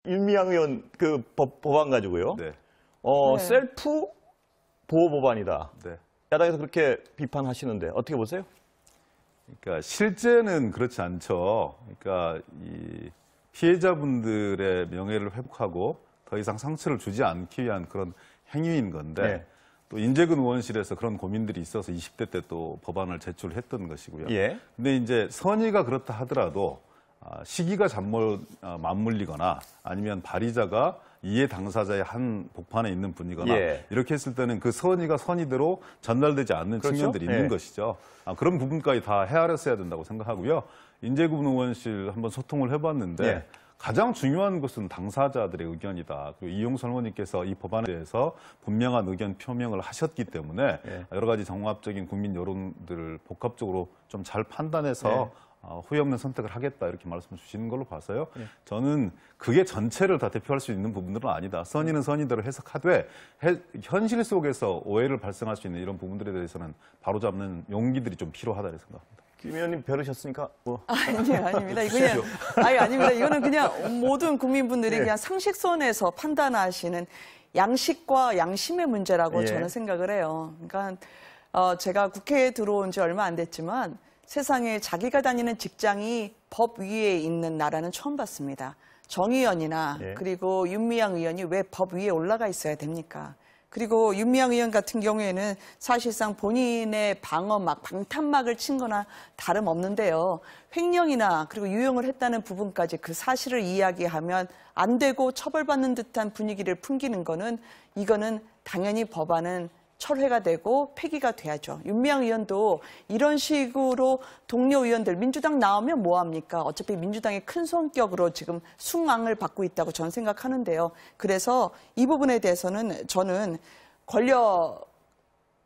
윤미향 의원 그 법안 가지고요. 네. 네. 셀프 보호 법안이다. 네. 야당에서 그렇게 비판하시는데 어떻게 보세요? 그러니까 실제는 그렇지 않죠. 그러니까 이 피해자분들의 명예를 회복하고 더 이상 상처를 주지 않기 위한 그런 행위인 건데 네. 또 인재근 의원실에서 그런 고민들이 있어서 20대 때 또 법안을 제출했던 것이고요. 예. 근데 이제 선의가 그렇다 하더라도 시기가 잘못 맞물리거나 아니면 발의자가 이해 당사자의 한 복판에 있는 분이거나 예. 이렇게 했을 때는 그 선의가 선의대로 전달되지 않는 그렇죠? 측면들이 있는 예. 것이죠. 그런 부분까지 다 헤아렸어야 된다고 생각하고요. 인재근 의원실 한번 소통을 해봤는데 예. 가장 중요한 것은 당사자들의 의견이다. 그리고 이용수 할머니께서 이 법안에 대해서 분명한 의견 표명을 하셨기 때문에 예. 여러 가지 종합적인 국민 여론들을 복합적으로 좀 잘 판단해서 후회 없는 선택을 하겠다 이렇게 말씀 주시는 걸로 봐서요. 예. 저는 그게 전체를 다 대표할 수 있는 부분들은 아니다. 선의는 선의대로 해석하되 현실 속에서 오해를 발생할 수 있는 이런 부분들에 대해서는 바로잡는 용기들이 좀 필요하다 이렇게 생각합니다. 김 의원님 벼르셨으니까 뭐. 아니요, 아닙니다. 이거 그냥, 아닙니다. 이거는 그냥 모든 국민분들이 예. 그냥 상식선에서 판단하시는 양식과 양심의 문제라고 예. 저는 생각을 해요. 그러니까 제가 국회에 들어온 지 얼마 안 됐지만 세상에 자기가 다니는 직장이 법 위에 있는 나라는 처음 봤습니다. 정 의원이나 예. 그리고 윤미향 의원이 왜 법 위에 올라가 있어야 됩니까? 그리고 윤미향 의원 같은 경우에는 사실상 본인의 방어막, 방탄막을 친 거나 다름없는데요. 횡령이나 그리고 유용을 했다는 부분까지 그 사실을 이야기하면 안 되고 처벌받는 듯한 분위기를 풍기는 거는 이거는 당연히 법안은 철회가 되고 폐기가 돼야죠. 윤미향 의원도 이런 식으로 동료 의원들 민주당 나오면 뭐합니까? 어차피 민주당의 큰 성격으로 지금 숭앙을 받고 있다고 저는 생각하는데요. 그래서 이 부분에 대해서는 저는 권력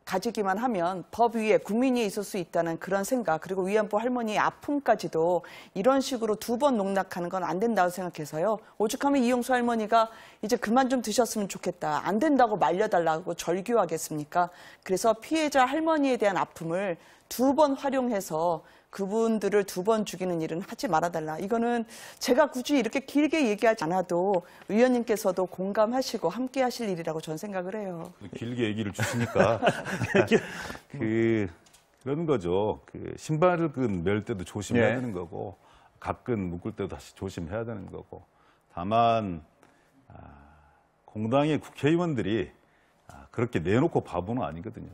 가지기만 하면 법 위에 국민이 있을 수 있다는 그런 생각, 그리고 위안부 할머니의 아픔까지도 이런 식으로 두 번 농락하는 건 안 된다고 생각해서요. 오죽하면 이용수 할머니가 이제 그만 좀 드셨으면 좋겠다. 안 된다고 말려달라고 절규하겠습니까? 그래서 피해자 할머니에 대한 아픔을 두 번 활용해서 그분들을 두 번 죽이는 일은 하지 말아달라. 이거는 제가 굳이 이렇게 길게 얘기하지 않아도 의원님께서도 공감하시고 함께 하실 일이라고 저는 생각을 해요. 길게 얘기를 주시니까 그런 거죠. 신발을 멜 때도 조심해야 예. 되는 거고 각근 묶을 때도 다시 조심해야 되는 거고 다만 공당의 국회의원들이 그렇게 내놓고 바보는 아니거든요.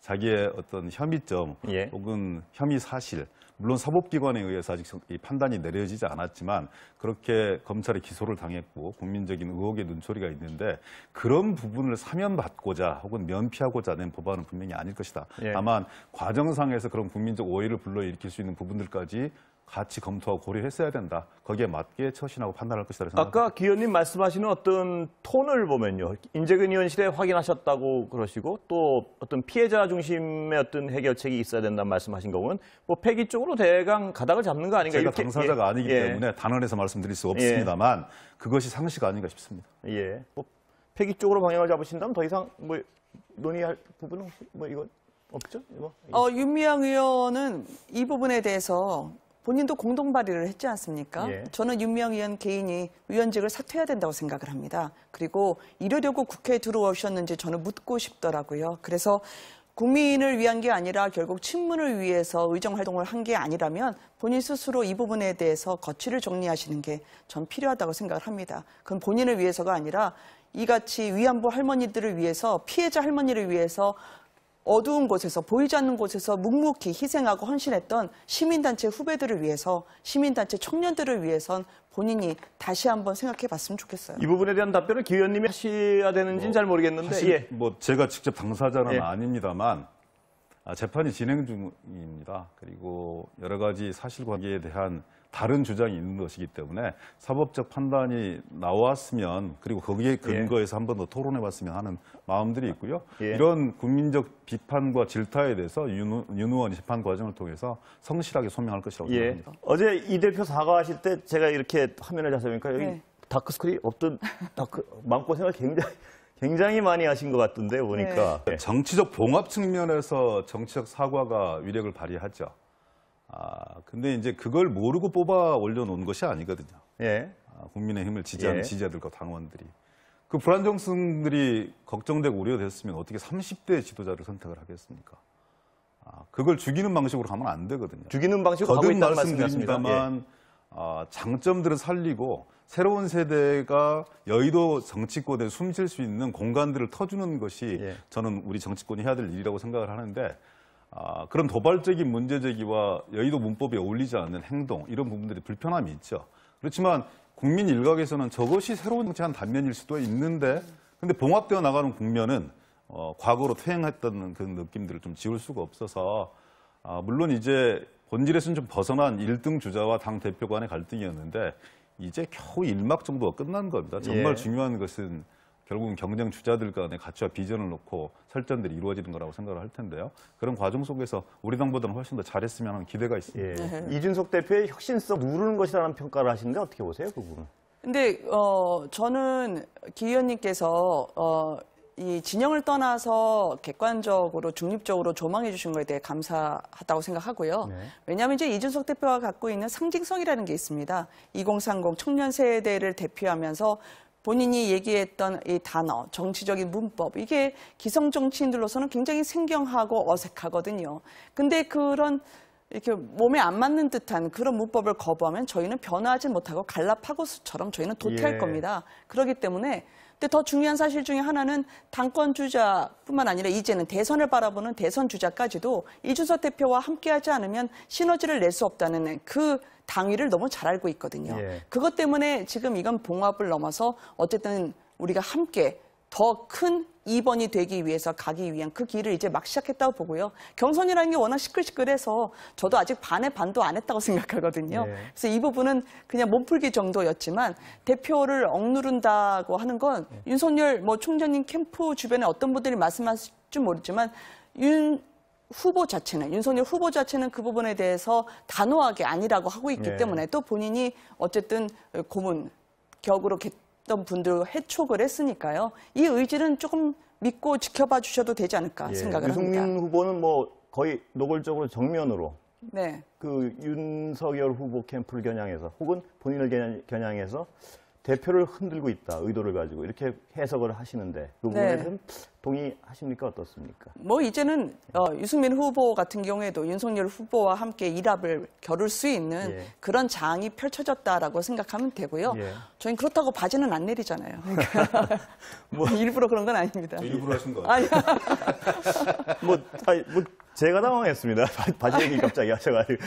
자기의 어떤 혐의점 예. 혹은 혐의 사실, 물론 사법기관에 의해서 아직 이 판단이 내려지지 않았지만 그렇게 검찰에 기소를 당했고 국민적인 의혹의 눈초리가 있는데 그런 부분을 사면받고자 혹은 면피하고자 낸 법안은 분명히 아닐 것이다. 예. 다만 과정상에서 그런 국민적 오해를 불러일으킬 수 있는 부분들까지 같이 검토하고 고려했어야 된다. 거기에 맞게 처신하고 판단할 것이다. 생각합니다. 아까 기 의원님 말씀하시는 어떤 톤을 보면요. 인재근 의원실에 확인하셨다고 그러시고 또 어떤 피해자 중심의 어떤 해결책이 있어야 된다는 말씀하신 거는 뭐 폐기 쪽으로 대강 가닥을 잡는 거 아닌가. 제가 이렇게, 당사자가 아니기 때문에 단언해서 말씀드릴 수 없습니다만 그것이 상식 아닌가 싶습니다. 예. 뭐 폐기 쪽으로 방향을 잡으신다면 더 이상 뭐 논의할 부분은 혹시 뭐 이거 없죠? 이거? 윤미향 의원은 이 부분에 대해서 본인도 공동 발의를 했지 않습니까? 예. 저는 윤미향 의원 개인이 의원직을 사퇴해야 된다고 생각을 합니다. 그리고 이러려고 국회에 들어오셨는지 저는 묻고 싶더라고요. 그래서 국민을 위한 게 아니라 결국 친문을 위해서 의정 활동을 한 게 아니라면 본인 스스로 이 부분에 대해서 거취를 정리하시는 게 전 필요하다고 생각을 합니다. 그건 본인을 위해서가 아니라 이같이 위안부 할머니들을 위해서 피해자 할머니를 위해서 어두운 곳에서 보이지 않는 곳에서 묵묵히 희생하고 헌신했던 시민단체 후배들을 위해서 시민단체 청년들을 위해선 본인이 다시 한번 생각해 봤으면 좋겠어요. 이 부분에 대한 답변을 기 의원님이 하셔야 되는지는 잘 모르겠는데 사실 제가 직접 당사자는 예. 아닙니다만 재판이 진행 중입니다. 그리고 여러 가지 사실관계에 대한 다른 주장이 있는 것이기 때문에 사법적 판단이 나왔으면 그리고 거기에 근거해서 한 번 더 토론해봤으면 하는 마음들이 있고요. 예. 이런 국민적 비판과 질타에 대해서 윤 의원이 재판 과정을 통해서 성실하게 소명할 것이라고 예. 생각합니다. 어제 이 대표 사과하실 때 제가 이렇게 화면을 자세히 보니까 여기 네. 다크스크린 없던 마음고생을 굉장히 많이 하신 것 같던데 보니까. 네. 정치적 봉합 측면에서 정치적 사과가 위력을 발휘하죠. 근데 이제 그걸 모르고 뽑아 올려놓은 것이 아니거든요. 예. 국민의힘을 지지하는 예. 지지자들과 당원들이. 그 불안정성들이 걱정되고 우려됐으면 어떻게 30대 지도자를 선택을 하겠습니까? 그걸 죽이는 방식으로 가면 안 되거든요. 죽이는 방식으로 가고 거듭 있다는 말씀이었습니다. 말씀드립니다만 장점들을 살리고 새로운 세대가 여의도 정치권에 숨쉴 수 있는 공간들을 터주는 것이 예. 저는 우리 정치권이 해야 될 일이라고 생각을 하는데 그런 도발적인 문제 제기와 여의도 문법에 어울리지 않는 행동 이런 부분들이 불편함이 있죠. 그렇지만 국민 일각에서는 저것이 새로운 정치한 단면일 수도 있는데 근데 봉합되어 나가는 국면은 과거로 퇴행했던 그런 느낌들을 좀 지울 수가 없어서 물론 이제 본질에서는 좀 벗어난 1등 주자와 당 대표 간의 갈등이었는데 이제 겨우 1막 정도가 끝난 겁니다. 정말 예. 중요한 것은 결국은 경쟁 주자들 간의 가치와 비전을 놓고 설전들이 이루어지는 거라고 생각을 할 텐데요. 그런 과정 속에서 우리 당보다는 훨씬 더 잘했으면 하는 기대가 있습니다. 예. 이준석 대표의 혁신성 누르는 것이라는 평가를 하시는데 어떻게 보세요, 그 부분은? 근데 저는 기 의원님께서 이 진영을 떠나서 객관적으로 중립적으로 조망해 주신 거에 대해 감사하다고 생각하고요. 네. 왜냐하면 이제 이준석 대표가 갖고 있는 상징성이라는 게 있습니다. 2030 청년 세대를 대표하면서 본인이 얘기했던 이 단어, 정치적인 문법, 이게 기성 정치인들로서는 굉장히 생경하고 어색하거든요. 근데 그런 이렇게 몸에 안 맞는 듯한 그런 문법을 거부하면 저희는 변화하지 못하고 갈라파고스처럼 저희는 도태할 예. 겁니다. 그렇기 때문에 근데 더 중요한 사실 중에 하나는 당권 주자뿐만 아니라 이제는 대선을 바라보는 대선 주자까지도 이준석 대표와 함께하지 않으면 시너지를 낼 수 없다는 그 당위를 너무 잘 알고 있거든요. 예. 그것 때문에 지금 이건 봉합을 넘어서 어쨌든 우리가 함께 더 큰 2번이 되기 위해서 가기 위한 그 길을 이제 막 시작했다고 보고요. 경선이라는 게 워낙 시끌시끌해서 저도 아직 반의 반도 안 했다고 생각하거든요. 네. 그래서 이 부분은 그냥 몸풀기 정도였지만 대표를 억누른다고 하는 건 윤석열 총장님 캠프 주변에 어떤 분들이 말씀하실 줄 모르지만 윤석열 후보 자체는 그 부분에 대해서 단호하게 아니라고 하고 있기 네. 때문에 또 본인이 어쨌든 고문 격으로 했던 분들 해촉을 했으니까요. 이 의지는 조금 믿고 지켜봐 주셔도 되지 않을까 생각을 합니다. 유승민 후보는 뭐 거의 노골적으로 정면으로 네. 그 윤석열 후보 캠프를 겨냥해서 혹은 본인을 겨냥해서 대표를 흔들고 있다, 의도를 가지고 이렇게 해석을 하시는데 그 부분에 네. 좀 동의하십니까? 어떻습니까? 뭐 이제는 유승민 후보 같은 경우에도 윤석열 후보와 함께 일합을 겨룰 수 있는 예. 그런 장이 펼쳐졌다라고 생각하면 되고요. 예. 저희는 그렇다고 바지는 안 내리잖아요. 그러니까 뭐 일부러 그런 건 아닙니다. 일부러 하신 거 아니, 뭐 제가 당황했습니다. 바지 얘기 갑자기 하셔가지고